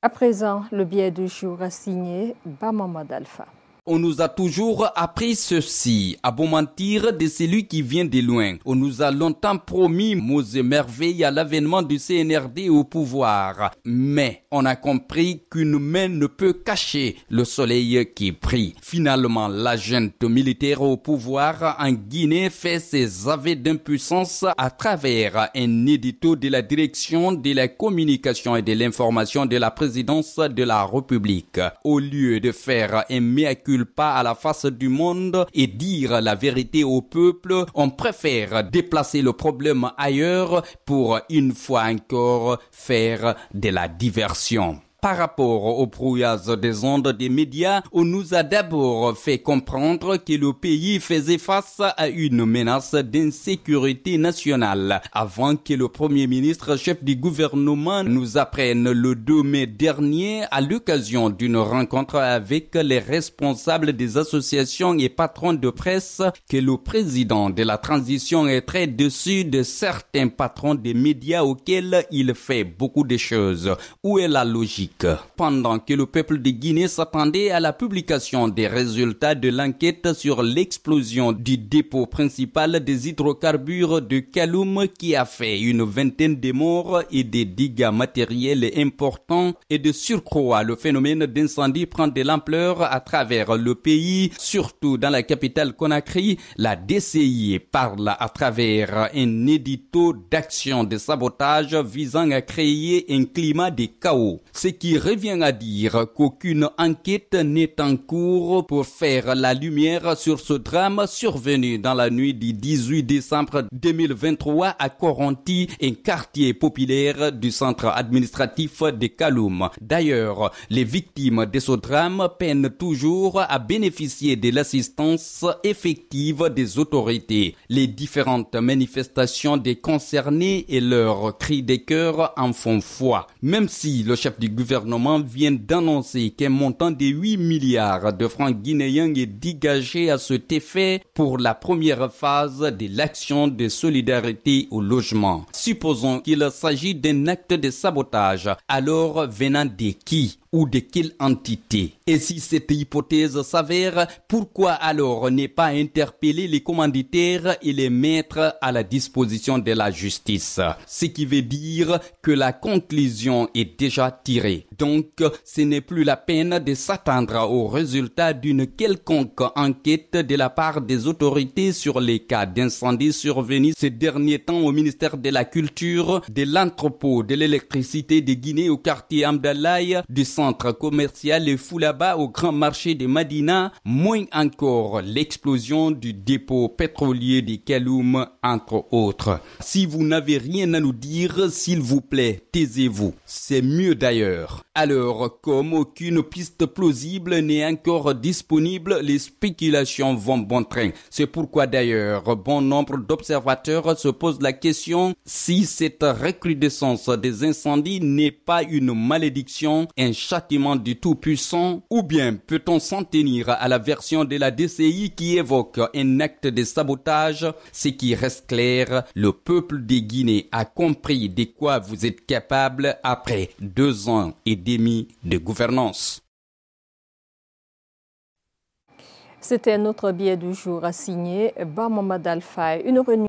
À présent, le billet du jour a signé Bamamad Alpha. On nous a toujours appris ceci, à bon mentir de celui qui vient de loin. On nous a longtemps promis mots et merveilles à l'avènement du CNRD au pouvoir. Mais on a compris qu'une main ne peut cacher le soleil qui brille. Finalement, la junte militaire au pouvoir en Guinée fait ses aveux d'impuissance à travers un édito de la direction de la communication et de l'information de la présidence de la République. Au lieu de faire un mea culpa pas à la face du monde et dire la vérité au peuple, on préfère déplacer le problème ailleurs pour une fois encore faire de la diversion. Par rapport au brouillage des ondes des médias, on nous a d'abord fait comprendre que le pays faisait face à une menace d'insécurité nationale, avant que le Premier ministre, chef du gouvernement, nous apprenne le 2 mai dernier, à l'occasion d'une rencontre avec les responsables des associations et patrons de presse, que le président de la transition est très déçu de certains patrons des médias auxquels il fait beaucoup de choses. Où est la logique? Pendant que le peuple de Guinée s'attendait à la publication des résultats de l'enquête sur l'explosion du dépôt principal des hydrocarbures de Kaloum qui a fait une vingtaine de morts et des dégâts matériels importants, et de surcroît le phénomène d'incendie prend de l'ampleur à travers le pays, surtout dans la capitale Conakry, la DCI parle à travers un édito d'action de sabotage visant à créer un climat de chaos. Ce qui revient à dire qu'aucune enquête n'est en cours pour faire la lumière sur ce drame survenu dans la nuit du 18 décembre 2023 à Koronti, un quartier populaire du centre administratif de Kaloum. D'ailleurs, les victimes de ce drame peinent toujours à bénéficier de l'assistance effective des autorités. Les différentes manifestations des concernés et leurs cris de cœur en font foi. Même si le chef du gouvernement vient d'annoncer qu'un montant de 8 milliards de francs guinéens est dégagé à cet effet pour la première phase de l'action de solidarité au logement. Supposons qu'il s'agit d'un acte de sabotage, alors venant de qui ou de quelle entité? Et si cette hypothèse s'avère, pourquoi alors ne pas interpeller les commanditaires et les mettre à la disposition de la justice? Ce qui veut dire que la conclusion est déjà tirée. Donc, ce n'est plus la peine de s'attendre au résultat d'une quelconque enquête de la part des autorités sur les cas d'incendie survenus ces derniers temps au ministère de la Culture, de l'entrepôt de l'électricité de Guinée au quartier Amdalaï, du centre commercial et Foulaba au grand marché de Madina, moins encore l'explosion du dépôt pétrolier de Kaloum, entre autres. Si vous n'avez rien à nous dire, s'il vous plaît, taisez-vous. C'est mieux d'ailleurs. Alors, comme aucune piste plausible n'est encore disponible, les spéculations vont bon train. C'est pourquoi d'ailleurs, bon nombre d'observateurs se posent la question si cette recrudescence des incendies n'est pas une malédiction, un châtiment du Tout-Puissant, ou bien peut-on s'en tenir à la version de la DCI qui évoque un acte de sabotage? Ce qui reste clair, le peuple de Guinée a compris de quoi vous êtes capable après 2 ans et demi de gouvernance. C'était notre billet du jour à signer Bamamad Alpha. Une réunion